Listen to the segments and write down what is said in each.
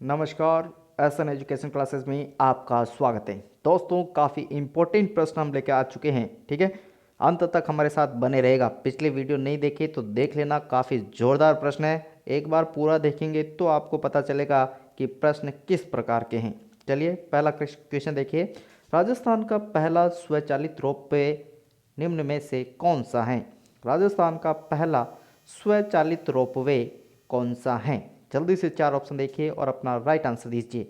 नमस्कार। SN education classes में आपका स्वागत है। दोस्तों, काफ़ी इंपॉर्टेंट प्रश्न हम लेकर आ चुके हैं। ठीक है, अंत तक हमारे साथ बने रहेगा। पिछले वीडियो नहीं देखे तो देख लेना, काफ़ी ज़ोरदार प्रश्न है। एक बार पूरा देखेंगे तो आपको पता चलेगा कि प्रश्न किस प्रकार के हैं। चलिए, पहला क्वेश्चन देखिए। राजस्थान का पहला स्वचालित रोपवे निम्न में से कौन सा है? राजस्थान का पहला स्वचालित रोपवे कौन सा है? जल्दी से चार ऑप्शन देखिए और अपना राइट आंसर दीजिए।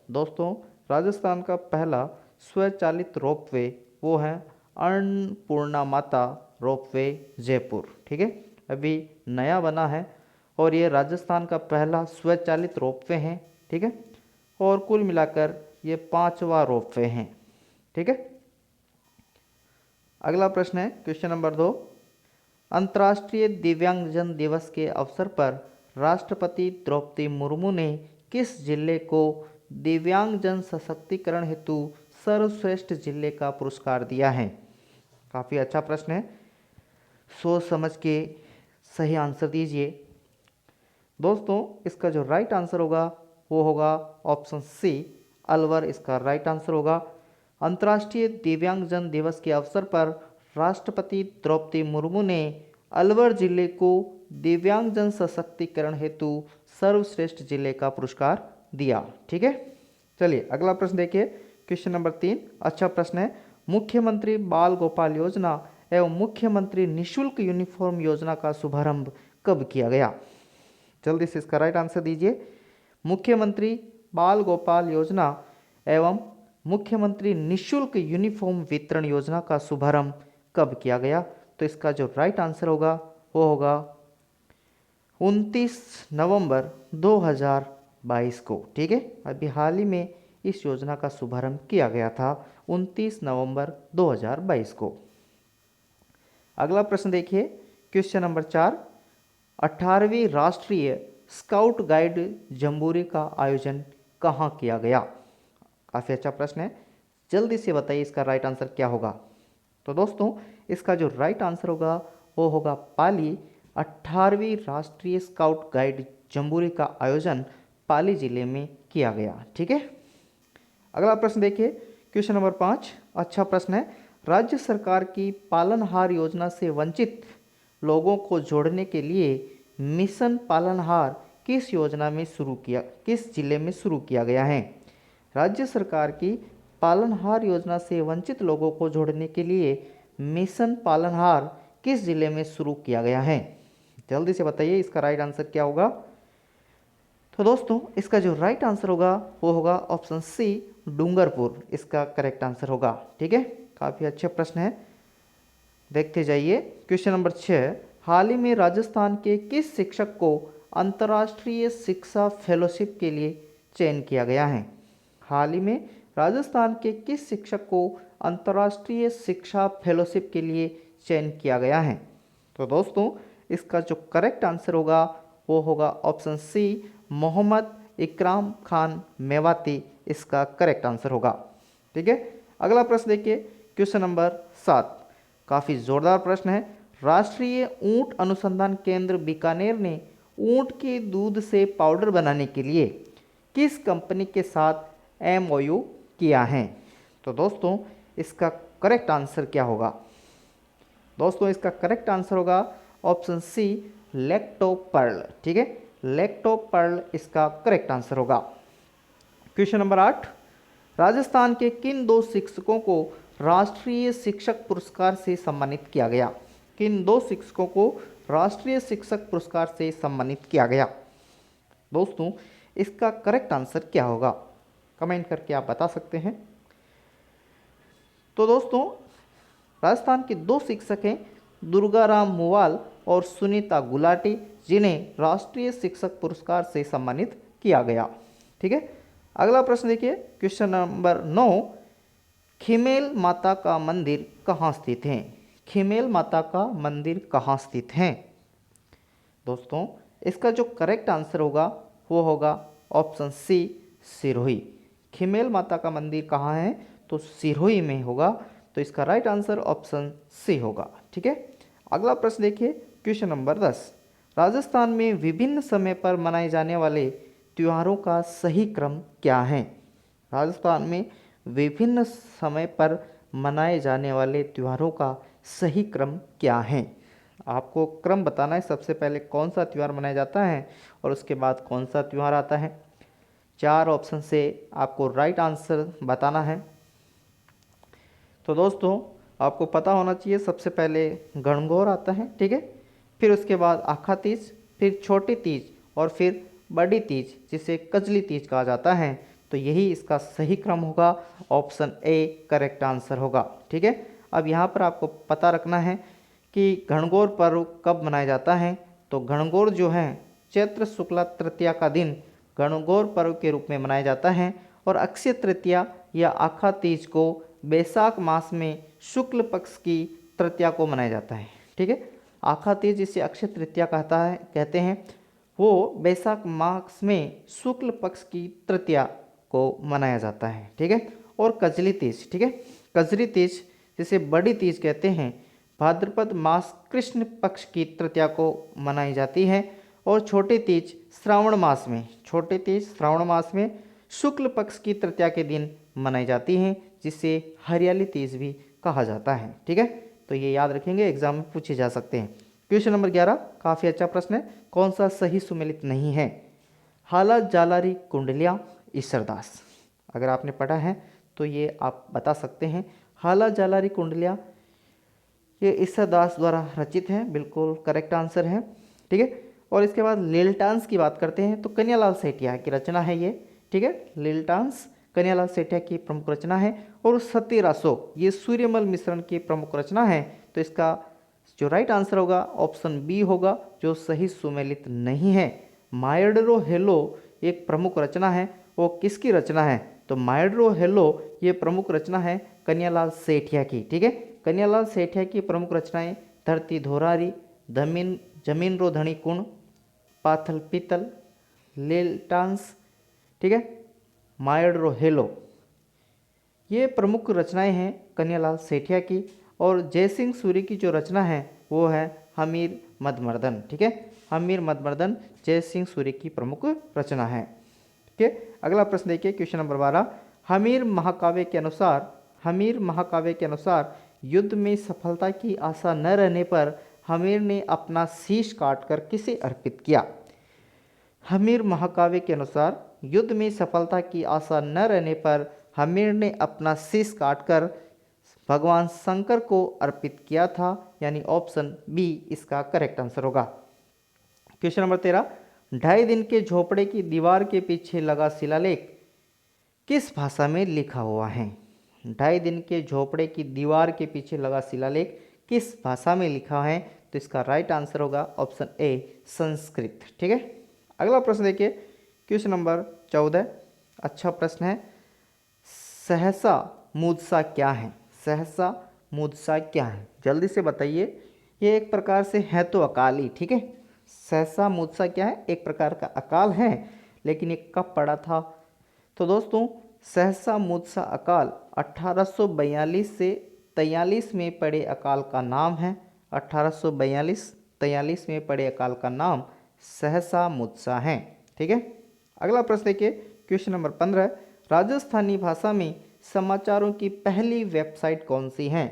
दोस्तों, राजस्थान का पहला स्वचालित रोपवे वो है अन्नपूर्णा माता रोपवे जयपुर। ठीक है, अभी नया बना है और ये राजस्थान का पहला स्वचालित रोपवे है। ठीक है, और कुल मिलाकर ये 5वां रोपवे है। ठीक है, अगला प्रश्न है क्वेश्चन नंबर 2। अंतर्राष्ट्रीय दिव्यांगजन दिवस के अवसर पर राष्ट्रपति द्रौपदी मुर्मू ने किस जिले को दिव्यांगजन सशक्तिकरण हेतु सर्वश्रेष्ठ जिले का पुरस्कार दिया है? काफ़ी अच्छा प्रश्न है, सोच समझ के सही आंसर दीजिए। दोस्तों, इसका जो राइट आंसर होगा वो होगा ऑप्शन सी, अलवर। इसका राइट आंसर होगा। अंतर्राष्ट्रीय दिव्यांगजन दिवस के अवसर पर राष्ट्रपति द्रौपदी मुर्मू ने अलवर जिले को दिव्यांगजन सशक्तिकरण हेतु सर्वश्रेष्ठ जिले का पुरस्कार दिया। ठीक है, चलिए अगला प्रश्न देखिए। क्वेश्चन नंबर 3 अच्छा प्रश्न है। मुख्यमंत्री बाल गोपाल योजना एवं मुख्यमंत्री निशुल्क यूनिफॉर्म योजना का शुभारंभ कब किया गया? जल्दी से इसका राइट आंसर दीजिए। मुख्यमंत्री बाल गोपाल योजना एवं मुख्यमंत्री निशुल्क यूनिफॉर्म वितरण योजना का शुभारंभ कब किया गया? तो इसका जो राइट आंसर होगा वो होगा 29 नवंबर 2022 को। ठीक है, अभी हाल ही में इस योजना का शुभारंभ किया गया था 29 नवंबर 2022 को। अगला प्रश्न देखिए, क्वेश्चन नंबर 4। 18वीं राष्ट्रीय स्काउट गाइड जम्बूरी का आयोजन कहाँ किया गया? काफ़ी अच्छा प्रश्न है, जल्दी से बताइए इसका राइट आंसर क्या होगा। तो दोस्तों, इसका जो राइट आंसर होगा वो होगा पाली। 18वीं राष्ट्रीय स्काउट गाइड जम्बूरी का आयोजन पाली जिले में किया गया। ठीक है, अगला प्रश्न देखिए। क्वेश्चन नंबर 5 अच्छा प्रश्न है। राज्य सरकार की पालनहार योजना से वंचित लोगों को जोड़ने के लिए मिशन पालनहार किस योजना में शुरू किया, किस जिले में शुरू किया गया है? राज्य सरकार की पालनहार योजना से वंचित लोगों को जोड़ने के लिए मिशन पालनहार किस जिले में शुरू किया गया है? जल्दी से बताइए इसका राइट आंसर क्या होगा। तो दोस्तों, इसका जो राइट आंसर होगा वो होगा ऑप्शन सी, डूंगरपुर। इसका करेक्ट आंसर होगा। ठीक है, काफ़ी अच्छे प्रश्न है, देखते जाइए। Question number 6। हाल ही में राजस्थान के किस शिक्षक को अंतर्राष्ट्रीय शिक्षा फेलोशिप के लिए चयन किया गया है? हाल ही में राजस्थान के किस शिक्षक को अंतर्राष्ट्रीय शिक्षा फेलोशिप के लिए चयन किया गया है? तो दोस्तों, इसका जो करेक्ट आंसर होगा वो होगा ऑप्शन सी, मोहम्मद इकराम खान मेवाती। इसका करेक्ट आंसर होगा। ठीक है, अगला प्रश्न देखिए। क्वेश्चन नंबर 7 काफ़ी ज़ोरदार प्रश्न है। राष्ट्रीय ऊंट अनुसंधान केंद्र बीकानेर ने ऊंट के दूध से पाउडर बनाने के लिए किस कंपनी के साथ MOU किया है? तो दोस्तों, इसका करेक्ट आंसर क्या होगा? दोस्तों, इसका करेक्ट आंसर होगा ऑप्शन सी, लैक्टोपर्ल। ठीक है, लैक्टोपर्ल इसका करेक्ट आंसर होगा। Question number 8। राजस्थान के किन दो शिक्षकों को राष्ट्रीय शिक्षक पुरस्कार से सम्मानित किया गया? किन दो शिक्षकों को राष्ट्रीय शिक्षक पुरस्कार से सम्मानित किया गया? दोस्तों, इसका करेक्ट आंसर क्या होगा? कमेंट करके आप बता सकते हैं। तो दोस्तों, राजस्थान के दो शिक्षक हैं, दुर्गाराम मुवाल और सुनीता गुलाटी, जिन्हें राष्ट्रीय शिक्षक पुरस्कार से सम्मानित किया गया। ठीक है, अगला प्रश्न देखिए। Question number 9। खिमेल माता का मंदिर कहाँ स्थित है? खिमेल माता का मंदिर कहाँ स्थित है? दोस्तों, इसका जो करेक्ट आंसर होगा वो होगा ऑप्शन सी, सिरोही। खिमेल माता का मंदिर कहाँ है? तो सिरोही में होगा। तो इसका राइट आंसर ऑप्शन सी होगा। ठीक है, अगला प्रश्न देखिए। Question number 10। राजस्थान में विभिन्न समय पर मनाए जाने वाले त्योहारों का सही क्रम क्या है? राजस्थान में विभिन्न समय पर मनाए जाने वाले त्योहारों का सही क्रम क्या है? आपको क्रम बताना है, सबसे पहले कौन सा त्यौहार मनाया जाता है और उसके बाद कौन सा त्यौहार आता है। 4 ऑप्शन से आपको राइट आंसर बताना है। तो दोस्तों आपको पता होना चाहिए, सबसे पहले गणगौर आता है, ठीक है, फिर उसके बाद आखा तीज, फिर छोटी तीज और फिर बड़ी तीज जिसे कजली तीज कहा जाता है। तो यही इसका सही क्रम होगा, ऑप्शन ए करेक्ट आंसर होगा, ठीक है। अब यहाँ पर आपको पता रखना है कि गणगौर पर्व कब मनाया जाता है। तो गणगौर जो है चैत्र शुक्ला तृतीया का दिन गणगौर पर्व के रूप में मनाया जाता है और अक्षय तृतीया या आखा तीज को बैसाख मास में शुक्ल पक्ष की तृतीया को मनाया जाता है, ठीक है। आखा तीज जिसे अक्षय तृतीया कहते हैं, वो बैसाख मास में शुक्ल पक्ष की तृतीया को मनाया जाता है, ठीक है। और कजली तीज, ठीक है, कजरी तीज जिसे बड़ी तीज कहते हैं, भाद्रपद मास कृष्ण पक्ष की तृतीया को मनाई जाती है। और छोटी तीज श्रावण मास में, छोटी तीज श्रावण मास में शुक्ल पक्ष की तृतीया के दिन मनाई जाती है, जिसे हरियाली तीज भी कहा जाता है, ठीक है। तो ये याद रखेंगे, एग्जाम में पूछे जा सकते हैं। क्वेश्चन नंबर 11 काफ़ी अच्छा प्रश्न है, कौन सा सही सुमेलित नहीं है? हाला जालारी कुंडलिया ईश्वरदास, अगर आपने पढ़ा है तो ये आप बता सकते हैं। हाला जालारी कुंडलिया ये ईश्वरदास द्वारा रचित है, बिल्कुल करेक्ट आंसर है, ठीक है। और इसके बाद लीलटांस की बात करते हैं तो कन्यालाल सेठिया की रचना है ये, ठीक है। लीलटांस कन्यालाल सेठिया की प्रमुख रचना है। और सतीरासो ये सूर्यमल मिश्रण की प्रमुख रचना है। तो इसका जो राइट आंसर होगा ऑप्शन बी होगा, जो सही सुमेलित नहीं है। मायडरो हेलो एक प्रमुख रचना है, वो किसकी रचना है? तो मायडरो हेलो ये प्रमुख रचना है कन्यालाल सेठिया की, ठीक है। कन्यालाल सेठिया की प्रमुख रचनाएं धरती धोरारी, जमीन रो धनी कुण, पाथल पीतल, लीलटांस, ठीक है, मायडरो हेलो, ये प्रमुख रचनाएं हैं कन्यालाल सेठिया की। और जयसिंह सूरी की जो रचना है वो है हमीर मदमर्दन, ठीक है। हमीर मदमर्दन जयसिंह सूरी की प्रमुख रचना है, ठीक है। अगला प्रश्न देखिए, क्वेश्चन नंबर 12। हमीर महाकाव्य के अनुसार युद्ध में सफलता की आशा न रहने पर हमीर ने अपना शीश काटकर किसे अर्पित किया? हमीर महाकाव्य के अनुसार युद्ध में सफलता की आशा न रहने पर हमीर ने अपना शीश काटकर भगवान शंकर को अर्पित किया था, यानी ऑप्शन बी इसका करेक्ट आंसर होगा। Question number 13। 2.5 दिन के झोपड़े की दीवार के पीछे लगा शिलालेख किस भाषा में लिखा हुआ है? 2.5 दिन के झोपड़े की दीवार के पीछे लगा शिलालेख किस भाषा में लिखा है? तो इसका राइट आंसर होगा ऑप्शन ए संस्कृत, ठीक है। अगला प्रश्न देखिए, क्वेश्चन नंबर 14, अच्छा प्रश्न है। सहसा मुदसा क्या है? सहसा मुदसा क्या है, जल्दी से बताइए। ये एक प्रकार से है तो अकाल ही, ठीक है। सहसा मुदसा क्या है? एक प्रकार का अकाल है, लेकिन ये कब पड़ा था? तो दोस्तों सहसा मुदसा अकाल 1842 से 43 में पड़े अकाल का नाम है। 1842-43 में पड़े अकाल का नाम सहसा मुदसा है, ठीक है। अगला प्रश्न देखिए, क्वेश्चन नंबर 15। राजस्थानी भाषा में समाचारों की पहली वेबसाइट कौन सी है?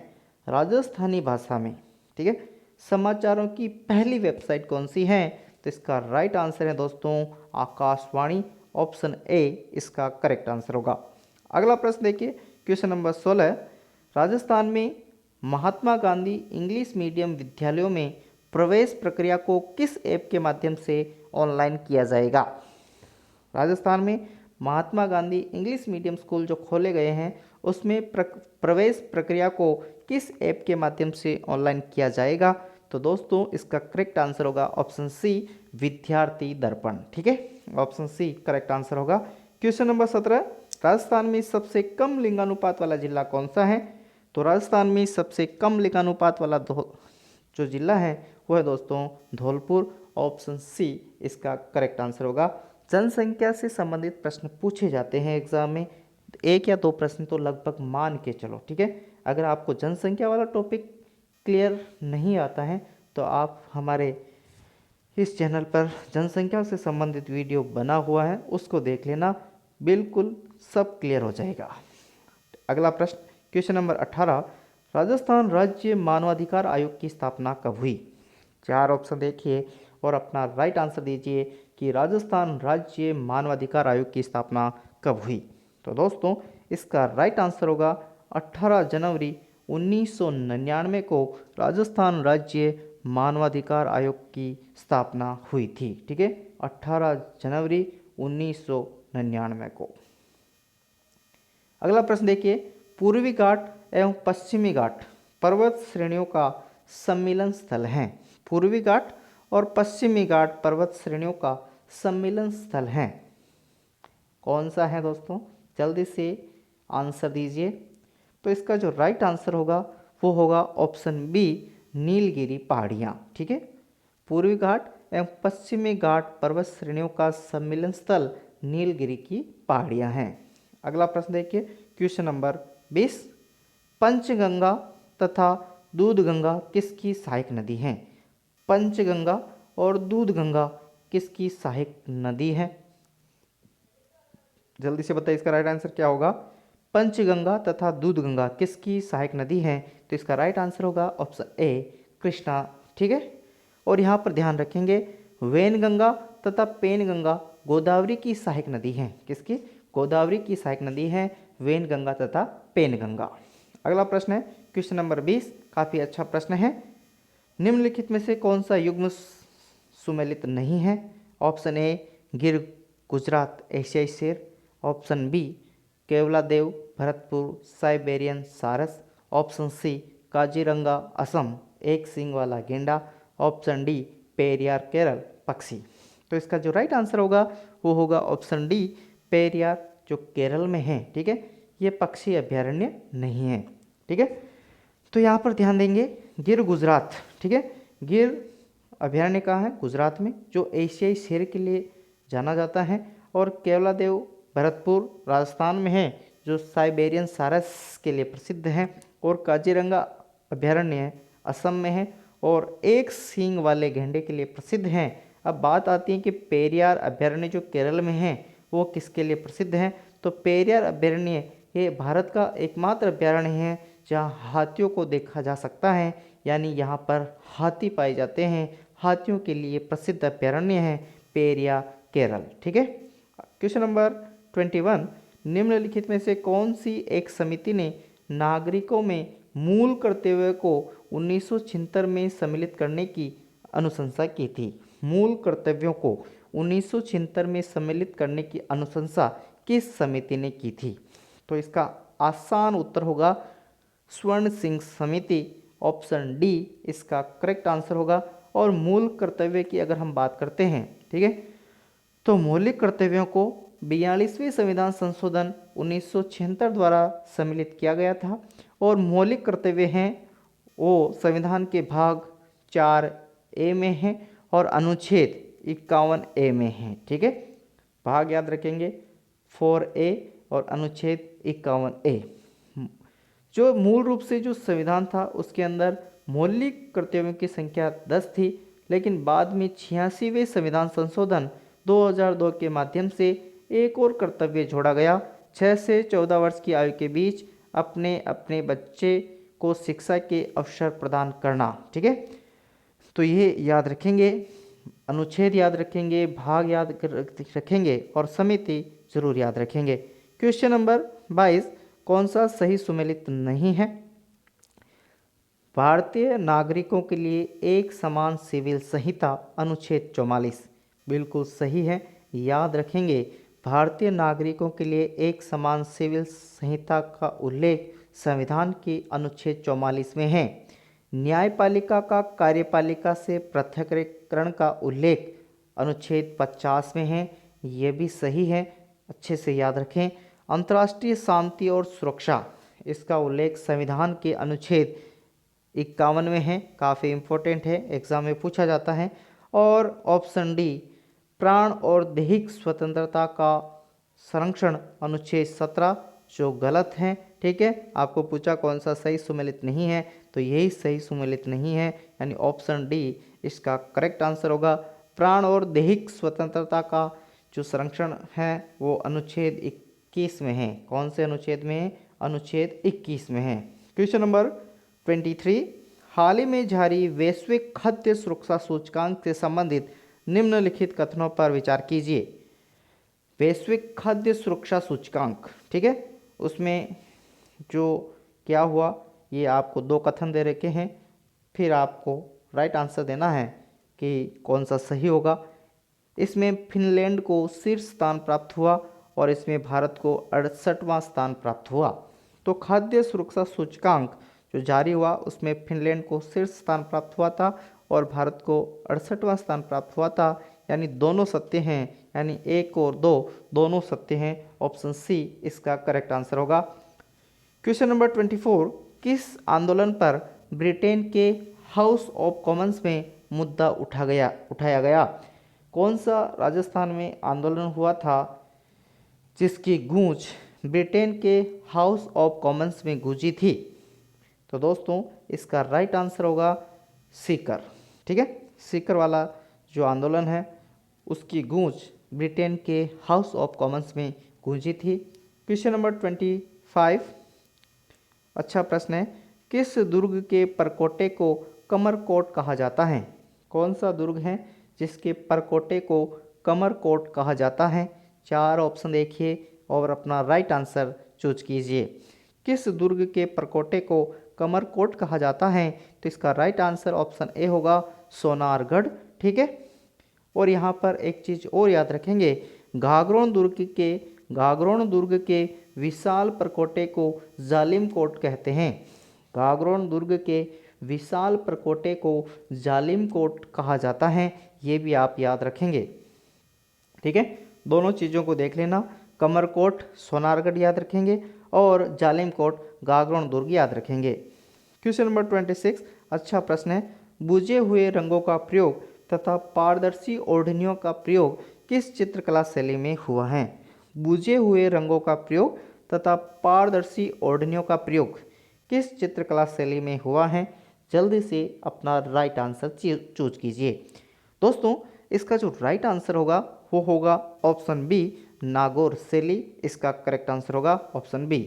राजस्थानी भाषा में, ठीक है, समाचारों की पहली वेबसाइट कौन सी है? तो इसका राइट आंसर है दोस्तों आकाशवाणी, ऑप्शन ए इसका करेक्ट आंसर होगा। अगला प्रश्न देखिए, क्वेश्चन नंबर 16। राजस्थान में महात्मा गांधी इंग्लिश मीडियम विद्यालयों में प्रवेश प्रक्रिया को किस ऐप के माध्यम से ऑनलाइन किया जाएगा? राजस्थान में Mahatma Gandhi English medium school जो खोले गए हैं उसमें प्रवेश प्रक्रिया को किस ऐप के माध्यम से ऑनलाइन किया जाएगा? तो दोस्तों इसका करेक्ट आंसर होगा ऑप्शन सी विद्यार्थी दर्पण, ठीक है, ऑप्शन सी करेक्ट आंसर होगा। Question number 17। राजस्थान में सबसे कम लिंगानुपात वाला जिला कौन सा है? तो राजस्थान में सबसे कम लिंगानुपात वाला जो जिला है वो है दोस्तों धौलपुर, ऑप्शन सी इसका करेक्ट आंसर होगा। जनसंख्या से संबंधित प्रश्न पूछे जाते हैं एग्जाम में, एक या दो प्रश्न तो लगभग मान के चलो, ठीक है। अगर आपको जनसंख्या वाला टॉपिक क्लियर नहीं आता है तो आप हमारे इस चैनल पर जनसंख्या से संबंधित वीडियो बना हुआ है, उसको देख लेना, बिल्कुल सब क्लियर हो जाएगा। अगला प्रश्न क्वेश्चन नंबर 18, राजस्थान राज्य मानवाधिकार आयोग की स्थापना कब हुई? 4 ऑप्शन देखिए और अपना राइट आंसर दीजिए कि राजस्थान राज्य मानवाधिकार आयोग की स्थापना कब हुई। तो दोस्तों इसका राइट आंसर होगा 18 जनवरी 1999 को राजस्थान राज्य मानवाधिकार आयोग की स्थापना हुई थी। ठीक है, 18 जनवरी 1999 को। अगला प्रश्न देखिए, पूर्वी घाट एवं पश्चिमी घाट पर्वत श्रेणियों का सम्मिलन स्थल हैं। पूर्वी घाट और पश्चिमी घाट पर्वत श्रेणियों का सम्मिलन स्थल हैं। कौन सा है दोस्तों? जल्दी से आंसर दीजिए। तो इसका जो राइट आंसर होगा वो होगा ऑप्शन बी, नीलगिरी पहाड़ियाँ। ठीक है, पूर्वी घाट एवं पश्चिमी घाट पर्वत श्रेणियों का सम्मिलन स्थल नीलगिरी की पहाड़ियाँ हैं। अगला प्रश्न देखिए, क्वेश्चन नंबर 20, पंचगंगा तथा दूधगंगा किसकी सहायक नदी हैं? पंचगंगा और दूधगंगा किसकी सहायक नदी है? जल्दी से बताइए, इसका राइट आंसर क्या होगा? पंचगंगा तथा दूधगंगा किसकी सहायक नदी है? तो इसका राइट आंसर होगा ऑप्शन ए, कृष्णा। ठीक है, और यहाँ पर ध्यान रखेंगे वैनगंगा तथा पेनगंगा गोदावरी की सहायक नदी है। किसकी? गोदावरी की सहायक नदी है वैनगंगा तथा पेनगंगा। अगला प्रश्न है क्वेश्चन नंबर 20, काफ़ी अच्छा प्रश्न है। निम्नलिखित में से कौन सा युग्म सुमेलित नहीं है? ऑप्शन ए, गिर गुजरात एशियाई शेर। Option B, Keoladeo Bharatpur Siberian सारस। ऑप्शन सी, काजीरंगा असम एक सींग वाला गेंडा। ऑप्शन डी, पेरियार केरल पक्षी। तो इसका जो राइट आंसर होगा वो होगा ऑप्शन डी, पेरियार, जो केरल में है। ठीक है, ये पक्षी अभ्यारण्य नहीं है। ठीक है, तो यहाँ पर ध्यान देंगे गिर गुजरात। ठीक है, गिर अभ्यारण्य कहाँ है? गुजरात में, जो एशियाई शेर के लिए जाना जाता है। और केवलादेव भरतपुर राजस्थान में है, जो साइबेरियन सारस के लिए प्रसिद्ध है। और काजीरंगा अभ्यारण्य असम में है और एक सींग वाले गेंडे के लिए प्रसिद्ध हैं। अब बात आती है कि पेरियार अभ्यारण्य जो केरल में है वो किसके लिए प्रसिद्ध है? तो पेरियार अभ्यारण्य ये भारत का एकमात्र अभ्यारण्य है जहाँ हाथियों को देखा जा सकता है, यानी यहाँ पर हाथी पाए जाते हैं। हाथियों के लिए प्रसिद्ध अभ्यारण्य है पेरियार केरल। ठीक है, क्वेश्चन नंबर 21, निम्नलिखित में से कौन सी एक समिति ने नागरिकों में मूल कर्तव्य को 1976 में सम्मिलित करने की अनुशंसा की थी? मूल कर्तव्यों को 1976 में सम्मिलित करने की अनुशंसा किस समिति ने की थी? तो इसका आसान उत्तर होगा स्वर्ण सिंह समिति। ऑप्शन डी इसका करेक्ट आंसर होगा। और मूल कर्तव्य की अगर हम बात करते हैं, ठीक है, तो मौलिक कर्तव्यों को 42वें संविधान संशोधन 1976 द्वारा सम्मिलित किया गया था। और मौलिक कर्तव्य हैं वो संविधान के भाग 4A में हैं और अनुच्छेद 51A में हैं। ठीक है, भाग याद रखेंगे 4A और अनुच्छेद 51A। जो मूल रूप से जो संविधान था उसके अंदर मौलिक कर्तव्यों की संख्या 10 थी, लेकिन बाद में 86वें संविधान संशोधन 2002 के माध्यम से एक और कर्तव्य जोड़ा गया। 6 से 14 वर्ष की आयु के बीच अपने अपने बच्चे को शिक्षा के अवसर प्रदान करना। ठीक है, तो ये याद रखेंगे, अनुच्छेद याद रखेंगे, भाग याद रखेंगे और समिति जरूर याद रखेंगे। क्वेश्चन नंबर 22, कौन सा सही सुमेलित नहीं है? भारतीय नागरिकों के लिए एक समान सिविल संहिता अनुच्छेद 44 बिल्कुल सही है, याद रखेंगे। भारतीय नागरिकों के लिए एक समान सिविल संहिता का उल्लेख संविधान के अनुच्छेद 44 में है। न्यायपालिका का कार्यपालिका से पृथक्करण का उल्लेख अनुच्छेद 50 में है, ये भी सही है, अच्छे से याद रखें। अंतर्राष्ट्रीय शांति और सुरक्षा, इसका उल्लेख संविधान के अनुच्छेद 51 में है, काफ़ी इम्पोर्टेंट है, एग्जाम में पूछा जाता है। और ऑप्शन डी, प्राण और दैहिक स्वतंत्रता का संरक्षण अनुच्छेद 17, जो गलत है। ठीक है, आपको पूछा कौन सा सही सुमेलित नहीं है, तो यही सही सुमेलित नहीं है, यानी ऑप्शन डी इसका करेक्ट आंसर होगा। प्राण और दैहिक स्वतंत्रता का जो संरक्षण है वो अनुच्छेद 21 में है। कौन से अनुच्छेद में है? अनुच्छेद 21 में है। क्वेश्चन नंबर 23, हाल ही में जारी वैश्विक खाद्य सुरक्षा सूचकांक से संबंधित निम्नलिखित कथनों पर विचार कीजिए। वैश्विक खाद्य सुरक्षा सूचकांक, ठीक है, उसमें जो क्या हुआ ये आपको दो कथन दे रखे हैं, फिर आपको राइट आंसर देना है कि कौन सा सही होगा। इसमें फिनलैंड को शीर्ष स्थान प्राप्त हुआ और इसमें भारत को 68वां स्थान प्राप्त हुआ। तो खाद्य सुरक्षा सूचकांक जो जारी हुआ उसमें फिनलैंड को शीर्ष स्थान प्राप्त हुआ था और भारत को 68वां स्थान प्राप्त हुआ था, यानी दोनों सत्य हैं, यानी 1 और 2 दोनों सत्य हैं। ऑप्शन सी इसका करेक्ट आंसर होगा। क्वेश्चन नंबर 24, किस आंदोलन पर ब्रिटेन के हाउस ऑफ कॉमन्स में मुद्दा उठाया गया? कौन सा राजस्थान में आंदोलन हुआ था जिसकी गूंज ब्रिटेन के हाउस ऑफ कॉमन्स में गूंजी थी? तो दोस्तों इसका राइट आंसर होगा सीकर, ठीक है। सीकर वाला जो आंदोलन है उसकी गूंज ब्रिटेन के हाउस ऑफ कॉमन्स में गूंजी थी। क्वेश्चन नंबर 25, अच्छा प्रश्न है, किस दुर्ग के परकोटे को कमरकोट कहा जाता है? कौन सा दुर्ग है जिसके परकोटे को कमरकोट कहा जाता है? 4 ऑप्शन देखिए और अपना राइट आंसर चूज कीजिए। किस दुर्ग के परकोटे को कमरकोट कहा जाता है? तो इसका राइट आंसर ऑप्शन ए होगा, सोनारगढ़, ठीक है। और यहाँ पर एक चीज़ और याद रखेंगे, घाघरोन दुर्ग के विशाल परकोटे को जालिम कोट कहते हैं। घाघरोन दुर्ग के विशाल परकोटे को जालिम कोट कहा जाता है, ये भी आप याद रखेंगे, ठीक है। दोनों चीज़ों को देख लेना, कमरकोट सोनारगढ़ याद रखेंगे और जालिम कोट घाघरोन दुर्ग याद रखेंगे। क्वेश्चन नंबर 26, अच्छा प्रश्न है, बुझे हुए रंगों का प्रयोग तथा पारदर्शी ओढ़नियों का प्रयोग किस चित्रकला शैली में हुआ है? बुझे हुए रंगों का प्रयोग तथा पारदर्शी ओढ़नियों का प्रयोग किस चित्रकला शैली में हुआ है? जल्दी से अपना राइट आंसर चूज कीजिए। दोस्तों इसका जो राइट आंसर होगा वो होगा ऑप्शन बी, नागौर शैली, इसका करेक्ट आंसर होगा ऑप्शन बी।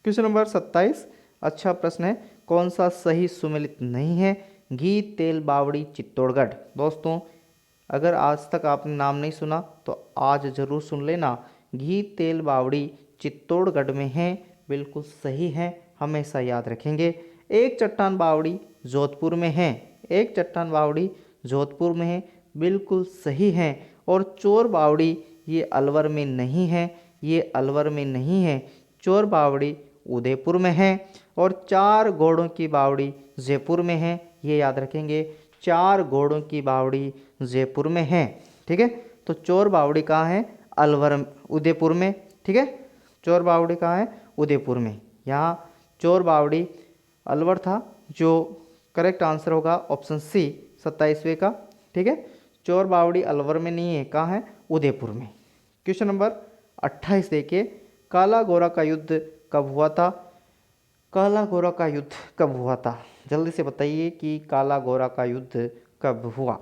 क्वेश्चन नंबर 27, अच्छा प्रश्न है, कौन सा सही सुमेलित नहीं है? घी तेल बावड़ी चित्तौड़गढ़। दोस्तों अगर आज तक आपने नाम नहीं सुना तो आज ज़रूर सुन लेना, घी तेल बावड़ी चित्तौड़गढ़ में है, बिल्कुल सही है, हमेशा याद रखेंगे। एक चट्टान बावड़ी जोधपुर में है, एक चट्टान बावड़ी जोधपुर में है, बिल्कुल सही है। और चोर बावड़ी ये अलवर में नहीं है, ये अलवर में नहीं है, चोर बावड़ी उदयपुर में है। और 4 घोड़ों की बावड़ी जयपुर में है, ये याद रखेंगे, 4 घोड़ों की बावड़ी जयपुर में है, ठीक है। तो चोर बावड़ी कहाँ है? अलवर उदयपुर में, ठीक है। चोर बावड़ी कहाँ है? उदयपुर में। यहाँ चोर बावड़ी अलवर था, जो करेक्ट आंसर होगा ऑप्शन सी 27वें का, ठीक है। चोर बावड़ी अलवर में नहीं है, कहाँ है? उदयपुर में। क्वेश्चन नंबर 28 देखिए, काला गोरा का युद्ध कब हुआ था? काला गोरा का युद्ध कब हुआ था? जल्दी से बताइए कि काला गोरा का युद्ध कब हुआ।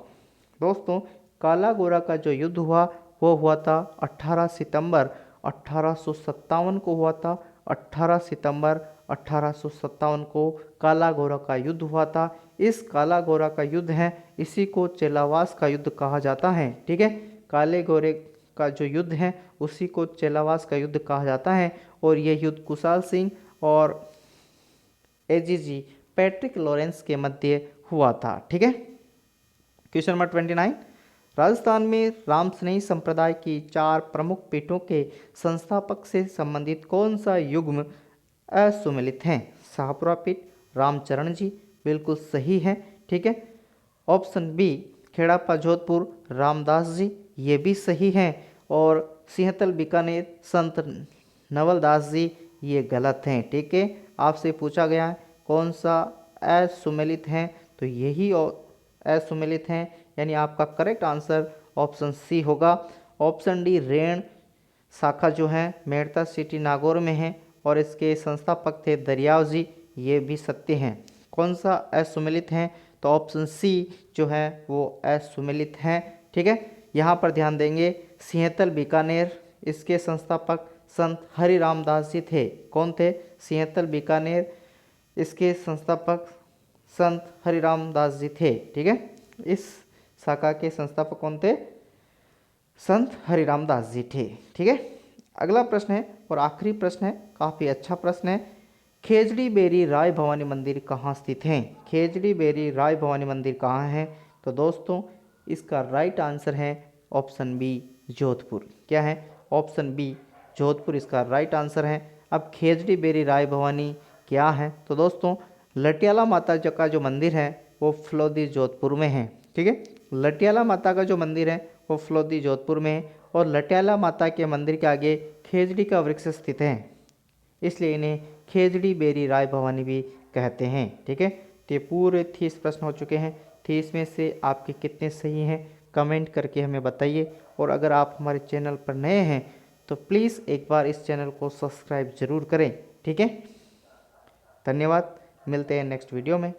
दोस्तों काला गोरा का जो युद्ध हुआ वो हुआ था 18 सितंबर 1857 को हुआ था। 18 सितंबर 1857 को काला गोरा का युद्ध हुआ था। इस काला गोरा का युद्ध है, इसी को चेलावास का युद्ध कहा जाता है, ठीक है। काले गोरे का जो युद्ध है उसी को चेलावास का युद्ध कहा जाता है। और यह युद्ध कुशाल सिंह और एजीजी पैट्रिक लॉरेंस के मध्य हुआ था, ठीक है। क्वेश्चन नंबर 29, राजस्थान में रामस्नेही संप्रदाय की 4 प्रमुख पीठों के संस्थापक से संबंधित कौन सा युग्म असुमेलित है? शाहपुरा पीठ, रामचरण जी, बिल्कुल सही है, ठीक है। ऑप्शन बी खेड़ापा जोधपुर, रामदास जी, ये भी सही है। और सिंहतल बीकानेर, संत नवलदास जी, ये गलत हैं, ठीक है। आपसे पूछा गया है कौन सा असुमेलित है, तो यही असुमेलित हैं, यानी आपका करेक्ट आंसर ऑप्शन सी होगा। ऑप्शन डी रेण शाखा जो है मेड़ता सिटी नागौर में है और इसके संस्थापक थे दरियाव जी, ये भी सत्य हैं। कौन सा असुमेलित हैं? तो ऑप्शन सी जो है वो असुमेलित हैं, ठीक है। यहाँ पर ध्यान देंगे सिंहतल बीकानेर, इसके संस्थापक संत हरिराम दास जी थे। कौन थे? सिंहतल बीकानेर, इसके संस्थापक संत हरिराम दास जी थे। ठीक है, इस शाखा के संस्थापक कौन थे? संत हरिराम दास जी थे। ठीक है, अगला प्रश्न है और आखिरी प्रश्न है, काफ़ी अच्छा प्रश्न है। खेजड़ी बेरी राय भवानी मंदिर कहाँ स्थित हैं? खेजड़ी बेरी राय भवानी मंदिर कहाँ है? तो दोस्तों इसका राइट आंसर है ऑप्शन बी, जोधपुर। क्या है? ऑप्शन बी, जोधपुर इसका राइट आंसर है। अब खेजड़ी बेरी राय भवानी क्या है? तो दोस्तों लटियाला माता जी का जो मंदिर है वो फलोदी जोधपुर में है। ठीक है, लटियाला माता का जो मंदिर है वो फलोदी जोधपुर में है और लटियाला माता के मंदिर के आगे खेजड़ी का वृक्ष स्थित है, इसलिए इन्हें खेजड़ी बेरी राय भवानी भी कहते हैं। ठीक है, तो ये पूरे 30 प्रश्न हो चुके हैं। 30 में से आपके कितने सही हैं कमेंट करके हमें बताइए। और अगर आप हमारे चैनल पर नए हैं तो प्लीज़ एक बार इस चैनल को सब्सक्राइब ज़रूर करें। ठीक है, धन्यवाद, मिलते हैं नेक्स्ट वीडियो में।